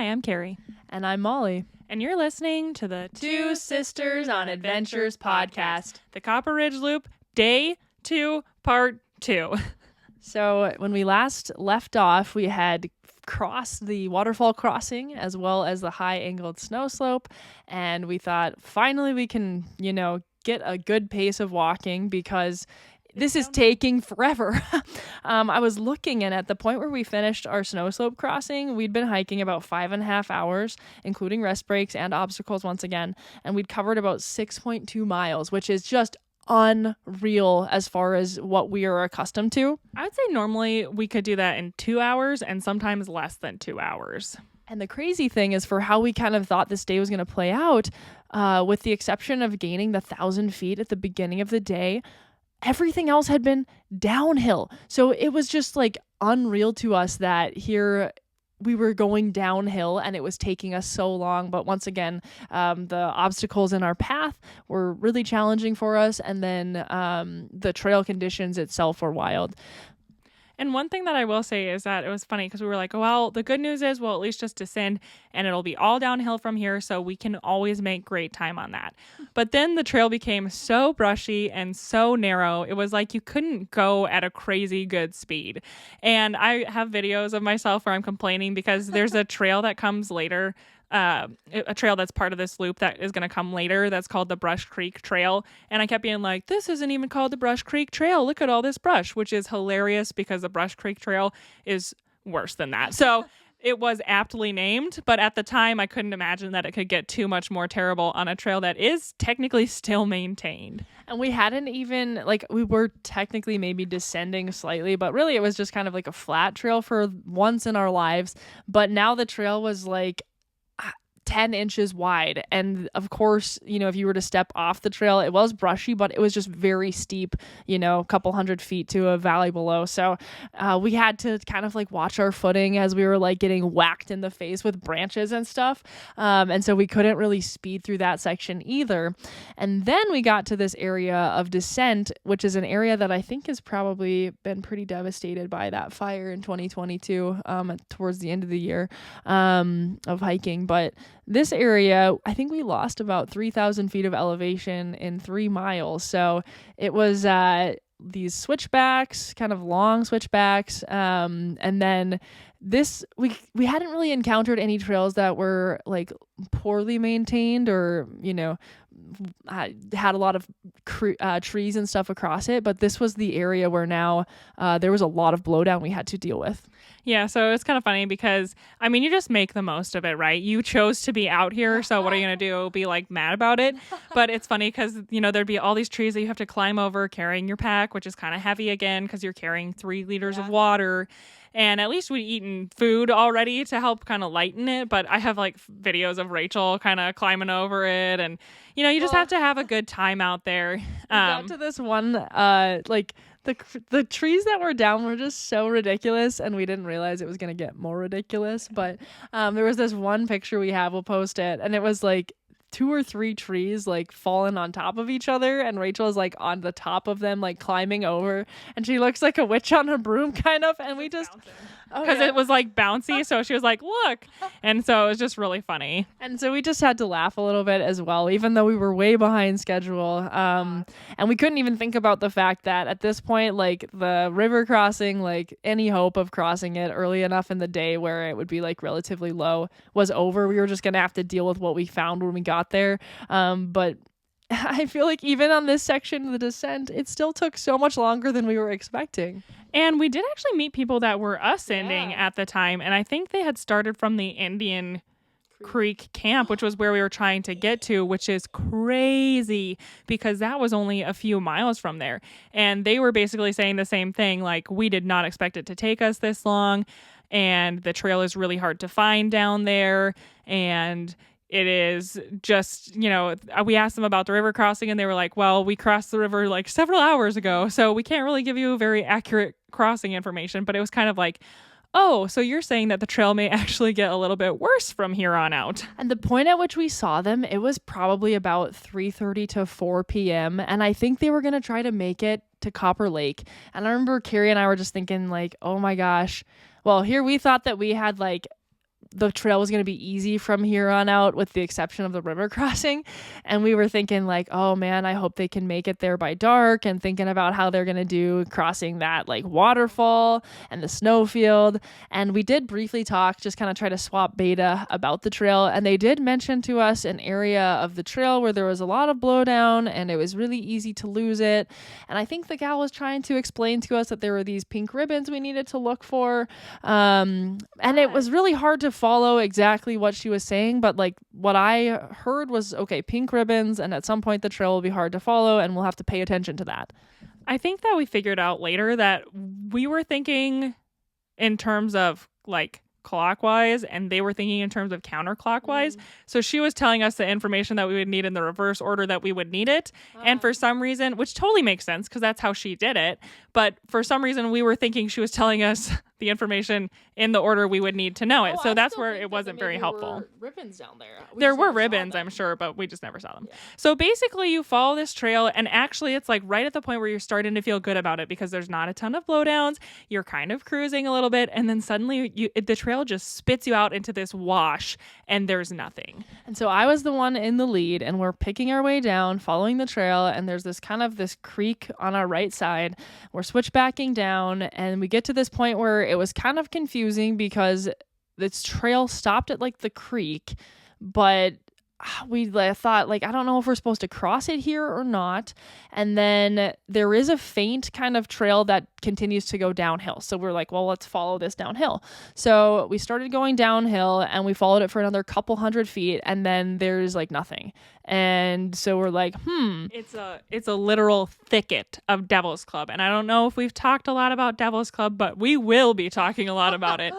Hi, I'm Carrie. And I'm Molly. And you're listening to the Two Sisters on Adventures podcast. The Copper Ridge Loop, Day 2, Part 2. So when we last left off, we had crossed the waterfall crossing as well as the high angled snow slope. And we thought finally we can, get a good pace of walking because this is taking forever. I was looking, and at the point where we finished our snow slope crossing, we'd been hiking about 5.5 hours, including rest breaks and obstacles once again. And we'd covered about 6.2 miles, which is just unreal as far as what we are accustomed to. I would say normally we could do that in 2 hours and sometimes less than 2 hours. And the crazy thing is, for how we kind of thought this day was going to play out, with the exception of gaining the 1,000 feet at the beginning of the day, everything else had been downhill. So it was just like unreal to us that here we were going downhill and it was taking us so long. But once again, the obstacles in our path were really challenging for us. And then the trail conditions itself were wild. And one thing that I will say is that it was funny because we were like, well, the good news is we'll at least just descend and it'll be all downhill from here. So we can always make great time on that. But then the trail became so brushy and so narrow. It was like you couldn't go at a crazy good speed. And I have videos of myself where I'm complaining because there's a trail that comes later. A trail that's part of this loop that is going to come later that's called the Brush Creek Trail. And I kept being like, this isn't even called the Brush Creek Trail. Look at all this brush, which is hilarious because the Brush Creek Trail is worse than that. So it was aptly named, but at the time I couldn't imagine that it could get too much more terrible on a trail that is technically still maintained. And we hadn't even, we were technically maybe descending slightly, but really it was just kind of like a flat trail for once in our lives. But now the trail was like 10 inches wide. And of course, if you were to step off the trail, it was brushy, but it was just very steep, a couple hundred feet to a valley below. So we had to kind of watch our footing as we were getting whacked in the face with branches and stuff. And so we couldn't really speed through that section either. And then we got to this area of descent, which is an area that I think has probably been pretty devastated by that fire in 2022, towards the end of the year, of hiking. But this area, I think we lost about 3,000 feet of elevation in 3 miles. So it was these switchbacks, kind of long switchbacks. And then we hadn't really encountered any trails that were poorly maintained or, had a lot of trees and stuff across it. But this was the area where now there was a lot of blowdown we had to deal with. Yeah, so it's kind of funny because, you just make the most of it, right? You chose to be out here, so what are you going to do? Be mad about it? But it's funny because, there'd be all these trees that you have to climb over carrying your pack, which is kind of heavy again because you're carrying 3 liters of water. And at least we'd eaten food already to help kind of lighten it. But I have videos of Rachel kind of climbing over it. And, you just have to have a good time out there. We got to this one, the trees that were down were just so ridiculous. And we didn't realize it was going to get more ridiculous. But there was this one picture we have, we'll post it. And it was 2 or 3 trees falling on top of each other, and Rachel is on the top of them climbing over, and she looks like a witch on a broom kind of, and we just because it was bouncy, so she was look, and so it was just really funny, and so we just had to laugh a little bit as well, even though we were way behind schedule, and we couldn't even think about the fact that at this point the river crossing, any hope of crossing it early enough in the day where it would be relatively low was over. We were just gonna have to deal with what we found when we got there, but I feel even on this section of the descent, it still took so much longer than we were expecting. And we did actually meet people that were ascending at the time, and I think they had started from the Indian Creek camp, which was where we were trying to get to, which is crazy because that was only a few miles from there. And they were basically saying the same thing, we did not expect it to take us this long, and the trail is really hard to find down there, and it is just, we asked them about the river crossing and they were like, well, we crossed the river several hours ago, so we can't really give you very accurate crossing information. But it was kind of oh, so you're saying that the trail may actually get a little bit worse from here on out. And the point at which we saw them, it was probably about 3:30 to 4 p.m. And I think they were going to try to make it to Copper Lake. And I remember Carrie and I were just thinking oh my gosh, well, here we thought that we had the trail was going to be easy from here on out with the exception of the river crossing. And we were thinking like, oh man, I hope they can make it there by dark, and thinking about how they're going to do crossing that like waterfall and the snowfield. And we did briefly talk, just kind of try to swap beta about the trail. And they did mention to us an area of the trail where there was a lot of blowdown and it was really easy to lose it. And I think the gal was trying to explain to us that there were these pink ribbons we needed to look for. And it was really hard to follow exactly what she was saying, but like what I heard was, okay, pink ribbons, and at some point the trail will be hard to follow and we'll have to pay attention to that. I think that we figured out later that we were thinking in terms of like clockwise and they were thinking in terms of counterclockwise. So she was telling us the information that we would need in the reverse order that we would need it. And for some reason, which totally makes sense because that's how she did it. But for some reason, we were thinking she was telling us the information in the order we would need to know it. So that's where it wasn't very helpful. Ribbons down there. There were ribbons, I'm sure, but we just never saw them. Yeah. So basically you follow this trail and actually it's like right at the point where you're starting to feel good about it because there's not a ton of blowdowns. You're kind of cruising a little bit and then suddenly the trail just spits you out into this wash and there's nothing. And so I was the one in the lead and we're picking our way down, following the trail, and there's this creek on our right side. We're switchbacking down and we get to this point where it was kind of confusing because this trail stopped at like the creek, but we thought like, I don't know if we're supposed to cross it here or not. And then there is a faint kind of trail that continues to go downhill. So we're like, well, let's follow this downhill. So we started going downhill and we followed it for another couple 100 feet. And then there's like nothing. And so we're like, It's a literal thicket of Devil's Club. And I don't know if we've talked a lot about Devil's Club, but we will be talking a lot about it.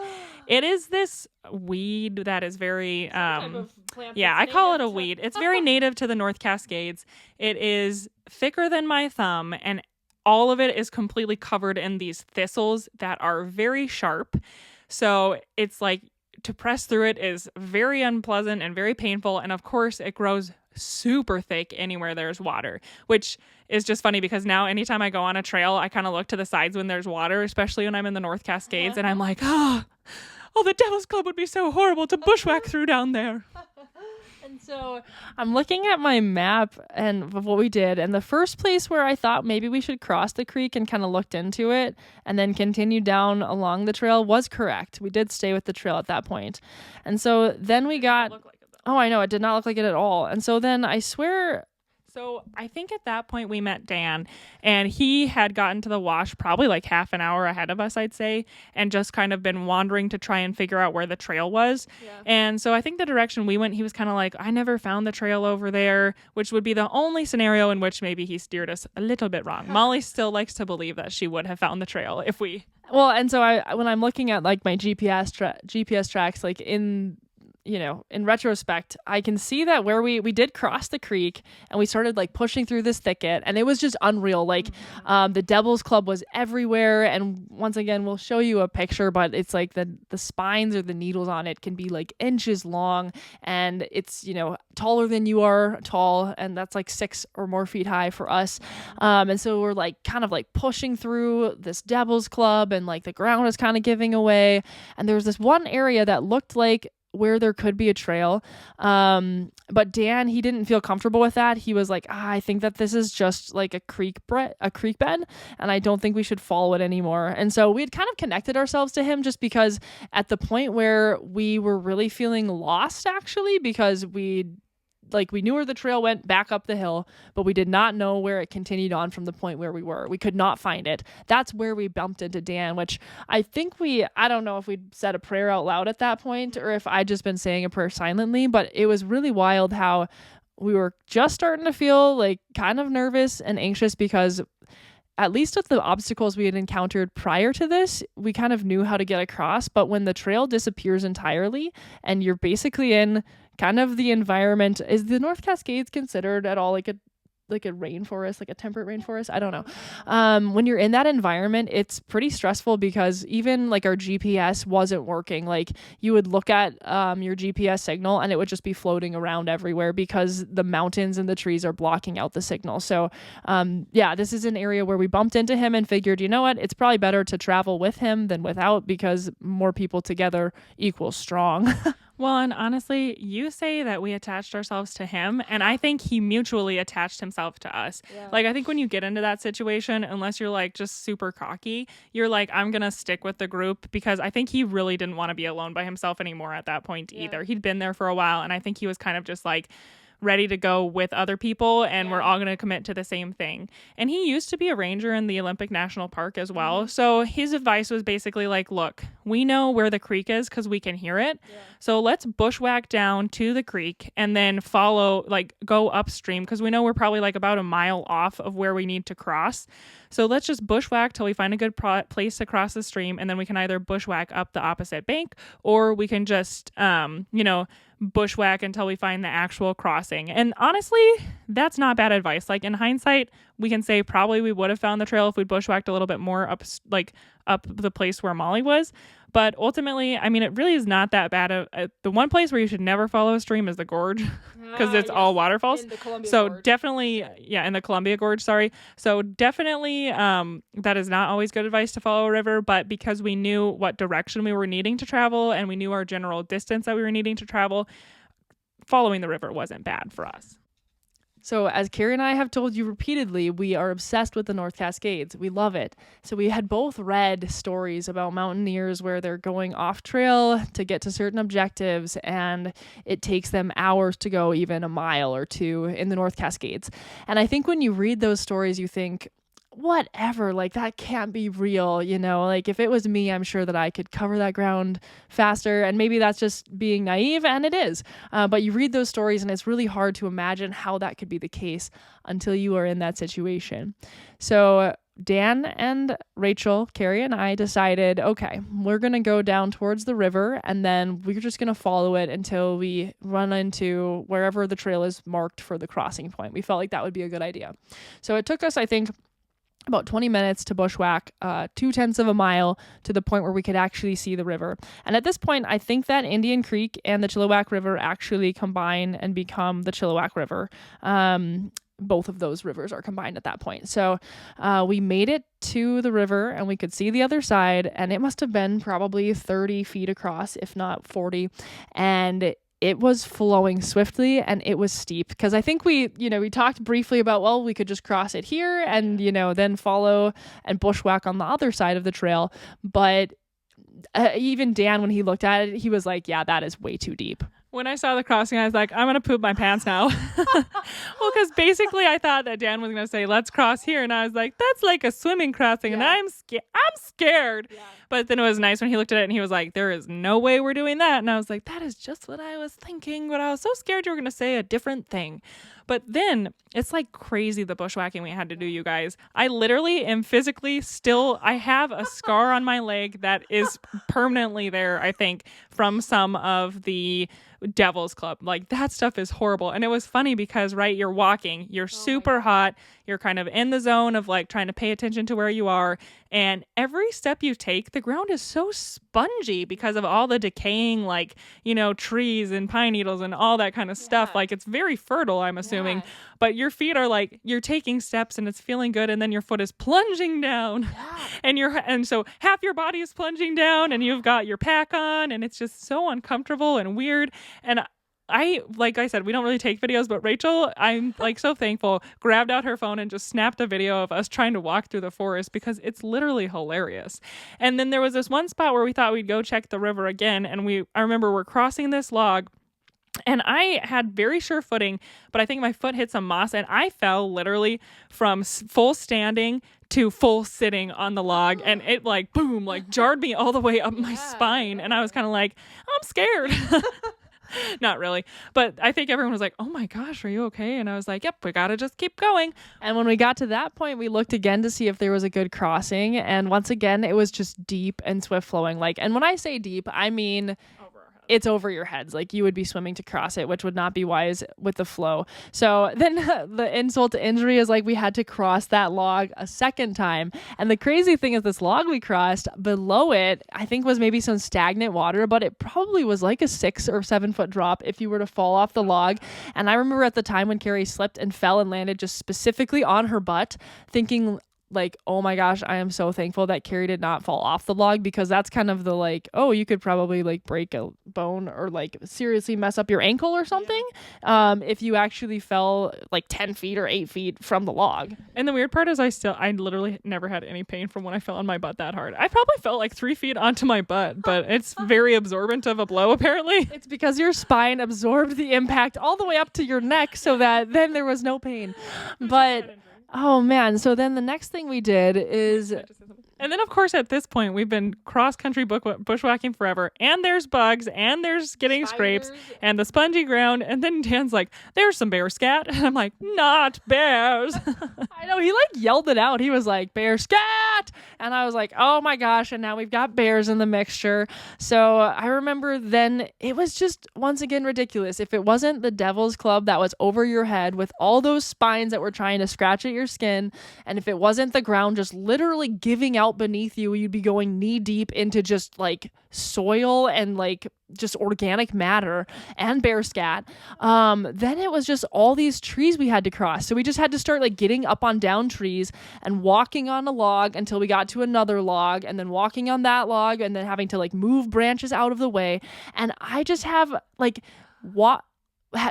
It is this weed that is very, I call it a weed. It's very native to the North Cascades. It is thicker than my thumb, and all of it is completely covered in these thistles that are very sharp. So it's like to press through it is very unpleasant and very painful. And of course, it grows super thick anywhere there's water, which is just funny because now anytime I go on a trail, I kind of look to the sides when there's water, especially when I'm in the North Cascades, and I'm like, the Devil's Club would be so horrible to bushwhack through down there. And so I'm looking at my map and of what we did. And the first place where I thought maybe we should cross the creek and kind of looked into it and then continue down along the trail was correct. We did stay with the trail at that point. And so then we got... Oh, I know. It did not look like it at all. And so then I swear... So I think at that point we met Dan, and he had gotten to the wash probably like half an hour ahead of us, I'd say, and just kind of been wandering to try and figure out where the trail was. Yeah. And so I think the direction we went, he was kind of like, I never found the trail over there, which would be the only scenario in which maybe he steered us a little bit wrong. Molly still likes to believe that she would have found the trail if we... Well, and so when I'm looking at like my GPS tracks, like in retrospect, I can see that where we did cross the creek and we started like pushing through this thicket, and it was just unreal. Like the Devil's Club was everywhere, and once again we'll show you a picture, but it's like the spines or the needles on it can be like inches long, and it's taller than you are tall, and that's like 6 or more feet high for us. And so we're like kind of like pushing through this Devil's Club, and like the ground is kind of giving away, and there was this one area that looked like where there could be a trail. But Dan, he didn't feel comfortable with that. He was like, I think that this is just like a creek bed, and I don't think we should follow it anymore. And so we had kind of connected ourselves to him just because at the point where we were really feeling lost, actually, because we knew where the trail went back up the hill, but we did not know where it continued on from the point where we were. We could not find it. That's where we bumped into Dan, which I think I don't know if we'd said a prayer out loud at that point or if I'd just been saying a prayer silently, but it was really wild how we were just starting to feel like kind of nervous and anxious because at least with the obstacles we had encountered prior to this, we kind of knew how to get across. But when the trail disappears entirely and you're basically in kind of the environment, is the North Cascades considered at all like like a rainforest, like a temperate rainforest. I don't know. When you're in that environment, it's pretty stressful because even like our GPS wasn't working. Like you would look at your GPS signal and it would just be floating around everywhere because the mountains and the trees are blocking out the signal. So yeah, this is an area where we bumped into him and figured, you know what, it's probably better to travel with him than without because more people together equals strong. Well, and honestly, you say that we attached ourselves to him, and I think he mutually attached himself to us. Yeah. Like, I think when you get into that situation, unless you're like just super cocky, you're like, I'm going to stick with the group, because I think he really didn't want to be alone by himself anymore at that point either. He'd been there for a while, and I think he was kind of just like ready to go with other people, and we're all going to commit to the same thing. And he used to be a ranger in the Olympic National Park as well. So his advice was basically like, look, we know where the creek is because we can hear it. Yeah. So let's bushwhack down to the creek and then follow, like go upstream, because we know we're probably like about a mile off of where we need to cross. So let's just bushwhack till we find a good place to cross the stream, and then we can either bushwhack up the opposite bank, or we can just, bushwhack until we find the actual crossing. And honestly, that's not bad advice. Like in hindsight, we can say probably we would have found the trail if we'd bushwhacked a little bit more up the place where Molly was. But ultimately, I mean, it really is not that bad. The one place where you should never follow a stream is the gorge, because it's all waterfalls. In the Columbia Gorge. Definitely, in the Columbia Gorge, sorry. So definitely, that is not always good advice to follow a river, but because we knew what direction we were needing to travel and we knew our general distance that we were needing to travel, following the river wasn't bad for us. So as Carrie and I have told you repeatedly, we are obsessed with the North Cascades. We love it. So we had both read stories about mountaineers where they're going off trail to get to certain objectives, and it takes them hours to go even a mile or two in the North Cascades. And I think when you read those stories, you think, whatever, like that can't be real, like if it was me, I'm sure that I could cover that ground faster, and maybe that's just being naive, and it is, but you read those stories and it's really hard to imagine how that could be the case until you are in that situation. So Dan and Rachel, Carrie and I decided, okay, we're going to go down towards the river, and then we're just going to follow it until we run into wherever the trail is marked for the crossing point. We felt like that would be a good idea. So it took us, I think, about 20 minutes to bushwhack 0.2 of a mile to the point where we could actually see the river. And at this point, I think that Indian Creek and the Chilliwack River actually combine and become the Chilliwack River. Both of those rivers are combined at that point. So we made it to the river and we could see the other side, and it must have been probably 30 feet across, if not 40. And it was flowing swiftly and it was steep, because I think we talked briefly about, well, we could just cross it here and, then follow and bushwhack on the other side of the trail. But even Dan, when he looked at it, he was like, yeah, that is way too deep. When I saw the crossing, I was like, I'm going to poop my pants now. Well, because basically I thought that Dan was going to say, let's cross here. And I was like, that's like a swimming crossing. Yeah. And I'm scared. Yeah. But then it was nice when he looked at it and he was like, there is no way we're doing that. And I was like, that is just what I was thinking. But I was so scared you were going to say a different thing. But then it's like crazy, the bushwhacking we had to do, you guys. I literally am physically I have a scar on my leg that is permanently there, I think, from some of the Devil's Club. Like, that stuff is horrible. And it was funny because, right, you're walking, you're super hot, you're kind of in the zone of like trying to pay attention to where you are. And every step you take, the ground is so spongy because of all the decaying, like, trees and pine needles and all that kind of stuff. Like, it's very fertile, I'm assuming. Yeah. But your feet are like, you're taking steps and it's feeling good, and then your foot is plunging down. Yeah. And so half your body is plunging down, and you've got your pack on, and it's just so uncomfortable and weird. And like I said, we don't really take videos, but Rachel, I'm like so thankful, grabbed out her phone and just snapped a video of us trying to walk through the forest, because it's literally hilarious. And then there was this one spot where we thought we'd go check the river again. And I remember we're crossing this log, and I had very sure footing, but I think my foot hit some moss, and I fell literally from full standing to full sitting on the log, and it like, boom, like jarred me all the way up my spine. And I was kind of like, I'm scared. Not really. But I think everyone was like, oh my gosh, are you okay? And I was like, yep, we got to just keep going. And when we got to that point, we looked again to see if there was a good crossing. And once again, it was just deep and swift flowing. Like, and when I say deep, I mean it's over your heads. Like, you would be swimming to cross it, which would not be wise with the flow. So then the insult to injury is like we had to cross that log a second time. And the crazy thing is, this log we crossed, below it, I think was maybe some stagnant water, but it probably was like a 6 or 7 foot drop if you were to fall off the log. And I remember at the time when Carrie slipped and fell and landed just specifically on her butt, thinking like, oh my gosh, I am so thankful that Carrie did not fall off the log, because that's kind of the like, oh, you could probably like break a bone or like seriously mess up your ankle or something if you actually fell like 10 feet or 8 feet from the log. And the weird part is I literally never had any pain from when I fell on my butt that hard. I probably fell like 3 feet onto my butt, but it's very absorbent of a blow apparently. It's because your spine absorbed the impact all the way up to your neck, so that then there was no pain. But oh man, so then the next thing we did is... And then, of course, at this point, we've been cross-country bushwhacking forever, and there's bugs, and there's getting scrapes, and the spongy ground, and then Dan's like, there's some bear scat, and I'm like, not bears. I know, he like yelled it out. He was like, bear scat! And I was like, oh my gosh, and now we've got bears in the mixture. So I remember then it was just, once again, ridiculous. If it wasn't the devil's club that was over your head with all those spines that were trying to scratch at your skin, and if it wasn't the ground just literally giving out beneath you, you'd be going knee deep into just like soil and like just organic matter and bear scat. Then it was just all these trees we had to cross. So we just had to start like getting up on down trees and walking on a log until we got to another log, and then walking on that log, and then having to like move branches out of the way. And I just have like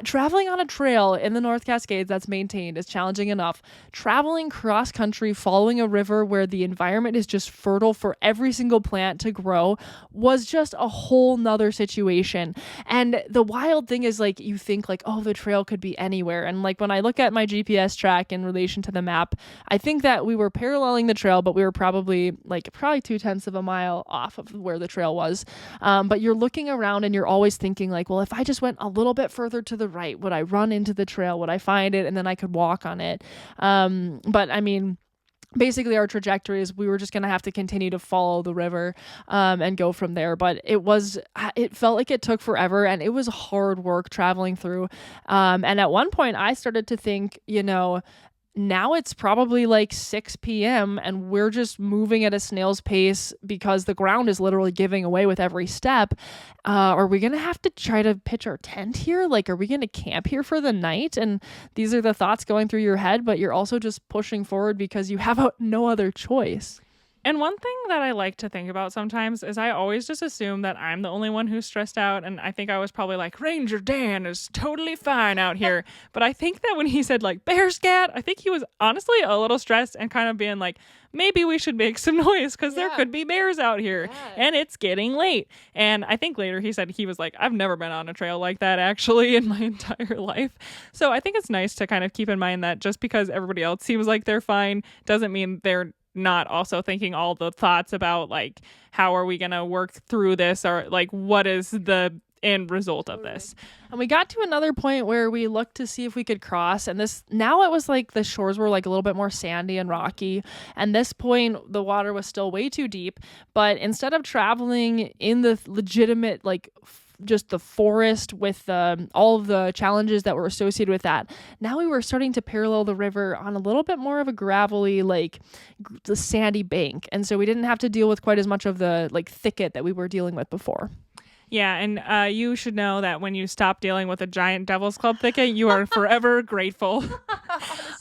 traveling on a trail in the North Cascades that's maintained is challenging enough. Traveling cross country, following a river where the environment is just fertile for every single plant to grow was just a whole nother situation. And the wild thing is, like, you think like, oh, the trail could be anywhere. And like when I look at my GPS track in relation to the map, I think that we were paralleling the trail, but we were probably 2/10 of a mile off of where the trail was. But you're looking around and you're always thinking like, well, if I just went a little bit further to the right, would I run into the trail? Would I find it? And then I could walk on it. But I mean, basically our trajectory is we were just going to have to continue to follow the river and go from there. But it felt like it took forever, and it was hard work traveling through. And at one point I started to think, now it's probably like 6 p.m. and we're just moving at a snail's pace because the ground is literally giving away with every step. Are we going to have to try to pitch our tent here? Like, are we going to camp here for the night? And these are the thoughts going through your head, but you're also just pushing forward because you have no other choice. And one thing that I like to think about sometimes is I always just assume that I'm the only one who's stressed out. And I think I was probably like, Ranger Dan is totally fine out here. But I think that when he said like bear scat, I think he was honestly a little stressed and kind of being like, maybe we should make some noise because there could be bears out here and it's getting late. And I think later he said he was like, I've never been on a trail like that actually in my entire life. So I think it's nice to kind of keep in mind that just because everybody else seems like they're fine doesn't mean they're not also thinking all the thoughts about like, how are we going to work through this, or like, what is the end result of this? And we got to another point where we looked to see if we could cross, and now it was like the shores were like a little bit more sandy and rocky, and this point the water was still way too deep. But instead of traveling in the legitimate like just the forest with all of the challenges that were associated with that, now we were starting to parallel the river on a little bit more of a gravelly, like the sandy bank. And so we didn't have to deal with quite as much of the like thicket that we were dealing with before. Yeah, and you should know that when you stop dealing with a giant Devil's Club thicket, you are forever grateful.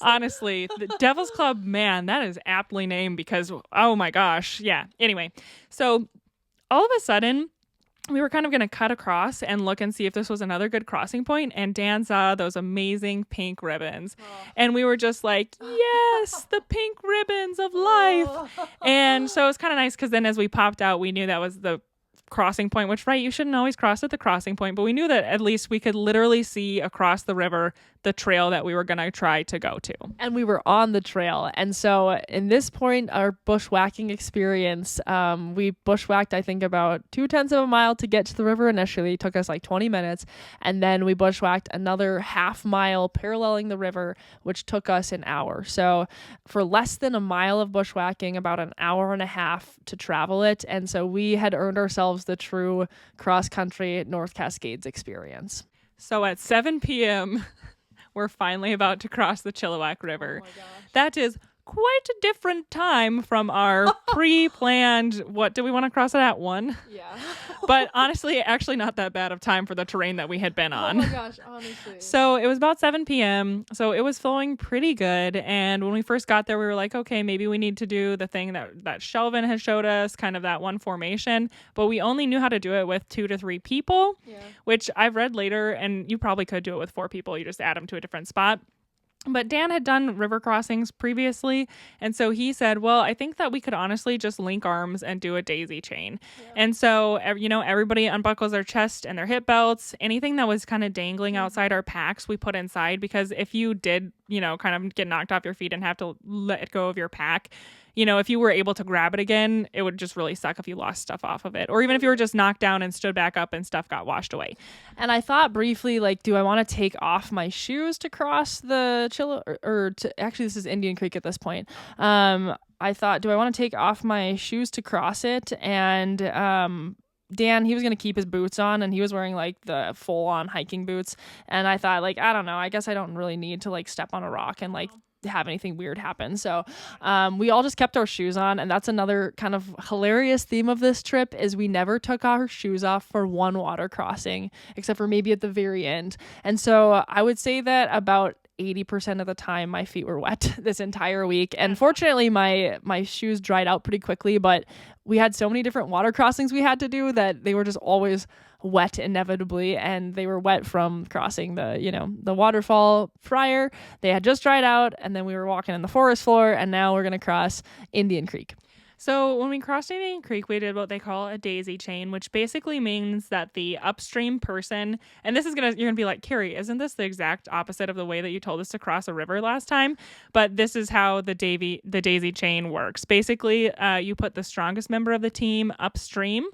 Honestly, the Devil's Club, man, that is aptly named because, oh my gosh. Yeah, anyway. So all of a sudden, we were kind of going to cut across and look and see if this was another good crossing point. And Dan saw those amazing pink ribbons. And we were just like, yes, the pink ribbons of life. And so it was kind of nice because then as we popped out, we knew that was the crossing point, which, right, you shouldn't always cross at the crossing point, but we knew that at least we could literally see across the river the trail that we were going to try to go to. And we were on the trail. And so in this point, our bushwhacking experience, we bushwhacked, I think, about 2/10 of a mile to get to the river initially. It took us like 20 minutes. And then we bushwhacked another half mile paralleling the river, which took us an hour. So for less than a mile of bushwhacking, about an hour and a half to travel it. And so we had earned ourselves yourselves the true cross-country North Cascades experience. So at 7 p.m., we're finally about to cross the Chilliwack River. Oh my gosh. That is quite a different time from our pre-planned, what do we want to cross it at 1? Yeah. But honestly, actually not that bad of time for the terrain that we had been on. Oh my gosh, honestly. So it was about 7 p.m. So it was flowing pretty good. And when we first got there, we were like, okay, maybe we need to do the thing that Shelvin has showed us, kind of that one formation. But we only knew how to do it with 2 to 3 people, which I've read later. And you probably could do it with 4 people. You just add them to a different spot. But Dan had done river crossings previously, and so he said, well, I think that we could honestly just link arms and do a daisy chain. And so, everybody unbuckles their chest and their hip belts. Anything that was kind of dangling outside our packs, we put inside, because if you did, kind of get knocked off your feet and have to let go of your pack, if you were able to grab it again, it would just really suck if you lost stuff off of it. Or even if you were just knocked down and stood back up and stuff got washed away. And I thought briefly, like, do I want to take off my shoes to cross the actually, this is Indian Creek at this point. I thought, do I want to take off my shoes to cross it? And Dan, he was going to keep his boots on, and he was wearing like the full on hiking boots. And I thought, like, I don't know, I guess I don't really need to like step on a rock and like have anything weird happen. So we all just kept our shoes on, and that's another kind of hilarious theme of this trip is we never took our shoes off for one water crossing, except for maybe at the very end. And so I would say that about 80% of the time my feet were wet this entire week. And fortunately my shoes dried out pretty quickly, but we had so many different water crossings we had to do that they were just always wet inevitably, and they were wet from crossing the waterfall prior. They had just dried out, and then we were walking in the forest floor, and now we're going to cross Indian Creek. So when we crossed Indian Creek, we did what they call a daisy chain, which basically means that the upstream person, and you're gonna be like, Carrie, isn't this the exact opposite of the way that you told us to cross a river last time? But this is how the daisy chain works. Basically, you put the strongest member of the team upstream,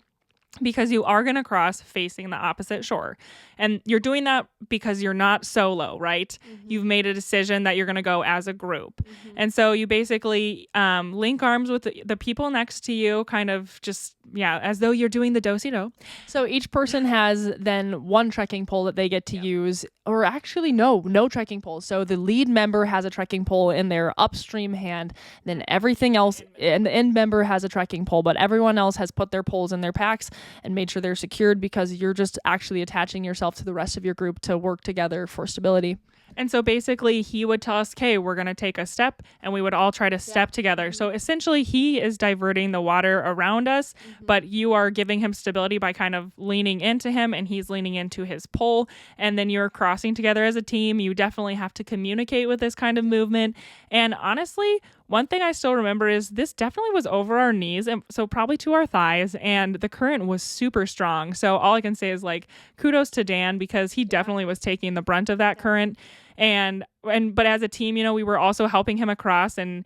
because you are going to cross facing the opposite shore. And you're doing that because you're not solo, right? Mm-hmm. You've made a decision that you're going to go as a group. Mm-hmm. And so you basically link arms with the people next to you, kind of just, as though you're doing the do-si-do. So each person has then one trekking pole that they get to use, or actually no trekking poles. So the lead member has a trekking pole in their upstream hand, then everything else, and the end member has a trekking pole, but everyone else has put their poles in their packs and made sure they're secured, because you're just actually attaching yourself to the rest of your group to work together for stability. And so basically he would tell us, okay, we're going to take a step, and we would all try to step together. So essentially he is diverting the water around us, but you are giving him stability by kind of leaning into him, and he's leaning into his pole. And then you're crossing together as a team. You definitely have to communicate with this kind of movement. And honestly, one thing I still remember is this definitely was over our knees, and so probably to our thighs, and the current was super strong. So all I can say is like kudos to Dan, because he definitely was taking the brunt of that current. But as a team, we were also helping him across, and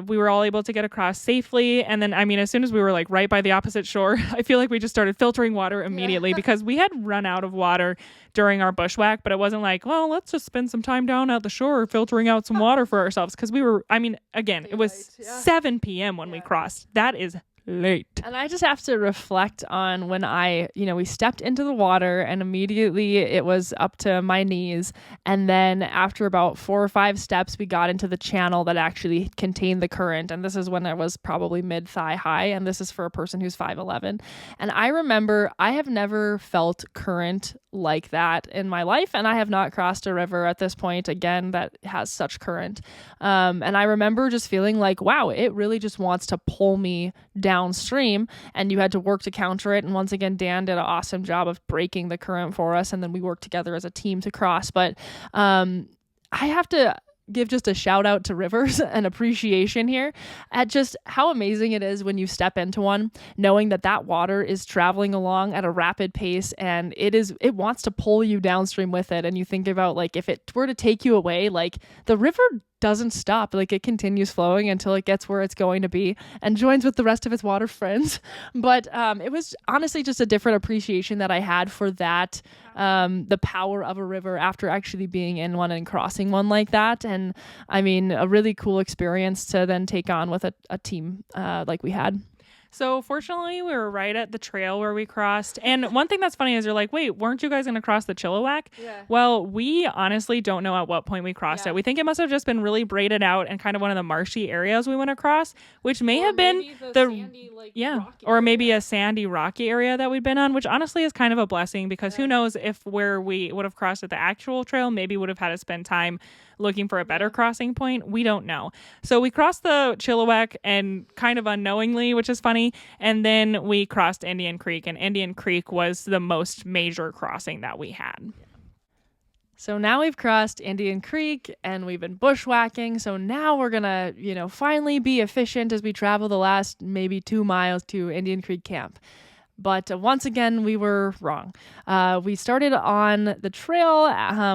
we were all able to get across safely. And then, as soon as we were like right by the opposite shore, I feel like we just started filtering water immediately because we had run out of water during our bushwhack, but it wasn't like, well, let's just spend some time down at the shore filtering out some water for ourselves. Cause we were, again, it was 7 p.m. when we crossed. That is late. And I just have to reflect on when we stepped into the water, and immediately it was up to my knees. And then after about 4 or 5 steps, we got into the channel that actually contained the current. And this is when I was probably mid-thigh high. And this is for a person who's 5'11". And I remember I have never felt current like that in my life. And I have not crossed a river at this point, again, that has such current. And I remember just feeling like, wow, it really just wants to pull me downstream, and you had to work to counter it. And once again, Dan did an awesome job of breaking the current for us, and then we worked together as a team to cross. But I have to give just a shout out to rivers and appreciation here at just how amazing it is when you step into one, knowing that water is traveling along at a rapid pace, and it wants to pull you downstream with it. And you think about, like, if it were to take you away, like, the river doesn't stop. Like, it continues flowing until it gets where it's going to be and joins with the rest of its water friends. But it was honestly just a different appreciation that I had for that, the power of a river after actually being in one and crossing one like that. And a really cool experience to then take on with a team like we had. So fortunately, we were right at the trail where we crossed. And one thing that's funny is you're like, wait, weren't you guys going to cross the Chilliwack? Yeah. Well, we honestly don't know at what point we crossed Yeah. it. We think it must have just been really braided out and kind of one of the marshy areas we went across, which may have been the sandy, rocky or maybe area. a sandy, rocky area that we'd been on, which honestly is kind of a blessing because who knows if where we would have crossed at the actual trail, maybe would have had to spend time looking for a better crossing point. We don't know. So we crossed the Chilliwack and kind of unknowingly, which is funny. And then we crossed Indian Creek, and Indian Creek was the most major crossing that we had. So now we've crossed Indian Creek and we've been bushwhacking. So now we're going to, finally be efficient as we travel the last maybe 2 miles to Indian Creek Camp. But once again, we were wrong. We started on the trail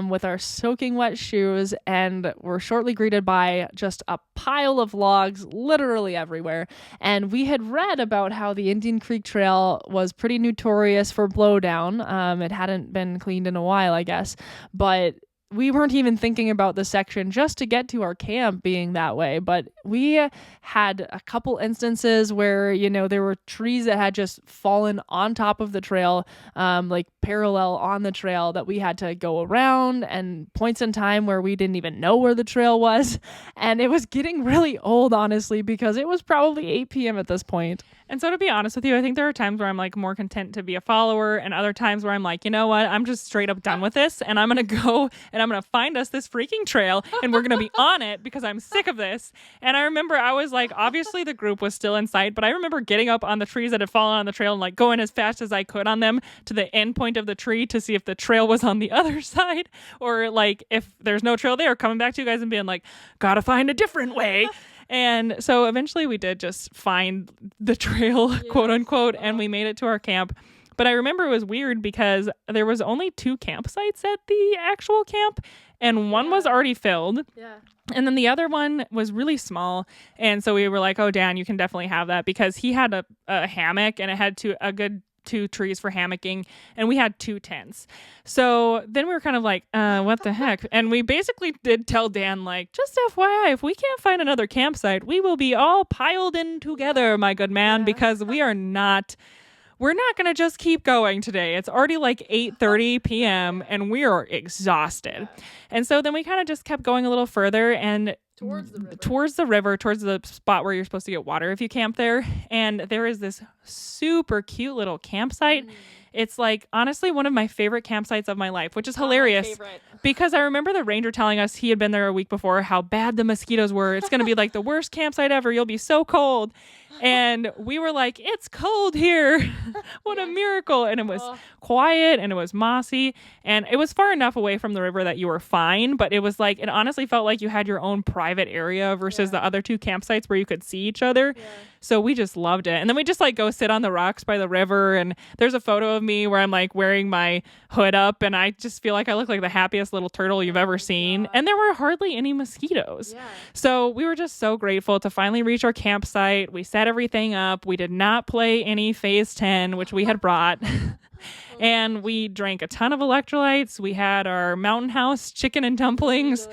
with our soaking wet shoes and were shortly greeted by just a pile of logs literally everywhere. And we had read about how the Indian Creek Trail was pretty notorious for blowdown. It hadn't been cleaned in a while, I guess. But we weren't even thinking about the section just to get to our camp being that way. But we had a couple instances where, there were trees that had just fallen on top of the trail, like parallel on the trail that we had to go around, and points in time where we didn't even know where the trail was. And it was getting really old, honestly, because it was probably 8 p.m. at this point. And so to be honest with you, I think there are times where I'm like more content to be a follower and other times where I'm like, you know what, I'm just straight up done with this and I'm going to go and I'm going to find us this freaking trail and we're going to be on it because I'm sick of this. And I remember I was like, obviously the group was still in sight, but I remember getting up on the trees that had fallen on the trail and like going as fast as I could on them to the end point of the tree to see if the trail was on the other side or like if there's no trail there, coming back to you guys and being like, gotta find a different way. And so eventually we did just find the trail, quote unquote, and we made it to our camp. But I remember it was weird because there was only 2 campsites at the actual camp and one was already filled. Yeah. And then the other one was really small. And so we were like, oh, Dan, you can definitely have that because he had a hammock and it had a good 2 trees for hammocking and we had 2 tents. So then we were kind of like, what the heck? And we basically did tell Dan, like, just FYI, if we can't find another campsite, we will be all piled in together, my good man, because we're not going to just keep going today. It's already like 8:30 p.m. and we are exhausted. And so then we kind of just kept going a little further and towards the river, towards the spot where you're supposed to get water if you camp there. And there is this super cute little campsite. It's like honestly one of my favorite campsites of my life, which is hilarious because I remember the ranger telling us he had been there a week before how bad the mosquitoes were. It's going to be like the worst campsite ever. You'll be so cold. And we were like, it's cold here. What a miracle. And it was quiet and it was mossy and it was far enough away from the river that you were fine. But it was like, it honestly felt like you had your own private area versus the other 2 campsites where you could see each other. Yeah. So we just loved it. And then we just like go sit on the rocks by the river. And there's a photo of me where I'm like wearing my hood up and I just feel like I look like the happiest little turtle you've ever seen. God. And there were hardly any mosquitoes. Yeah. So we were just so grateful to finally reach our campsite. We set everything up. We did not play any phase 10, which we had brought. And we drank a ton of electrolytes. We had our mountain house chicken and dumplings.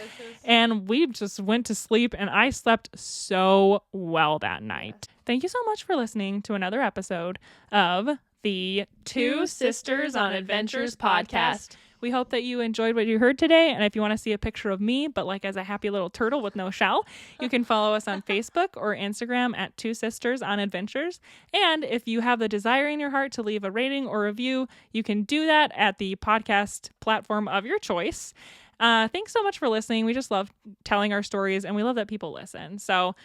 And we just went to sleep and I slept so well that night. Thank you so much for listening to another episode of the Two Sisters on Adventures podcast. We hope that you enjoyed what you heard today. And if you want to see a picture of me, but like as a happy little turtle with no shell, you can follow us on Facebook or Instagram at Two Sisters on Adventures. And if you have the desire in your heart to leave a rating or review, you can do that at the podcast platform of your choice. Thanks so much for listening. We just love telling our stories and we love that people listen. So,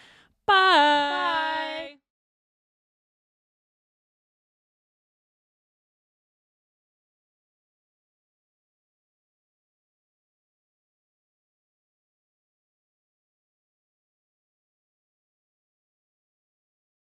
bye.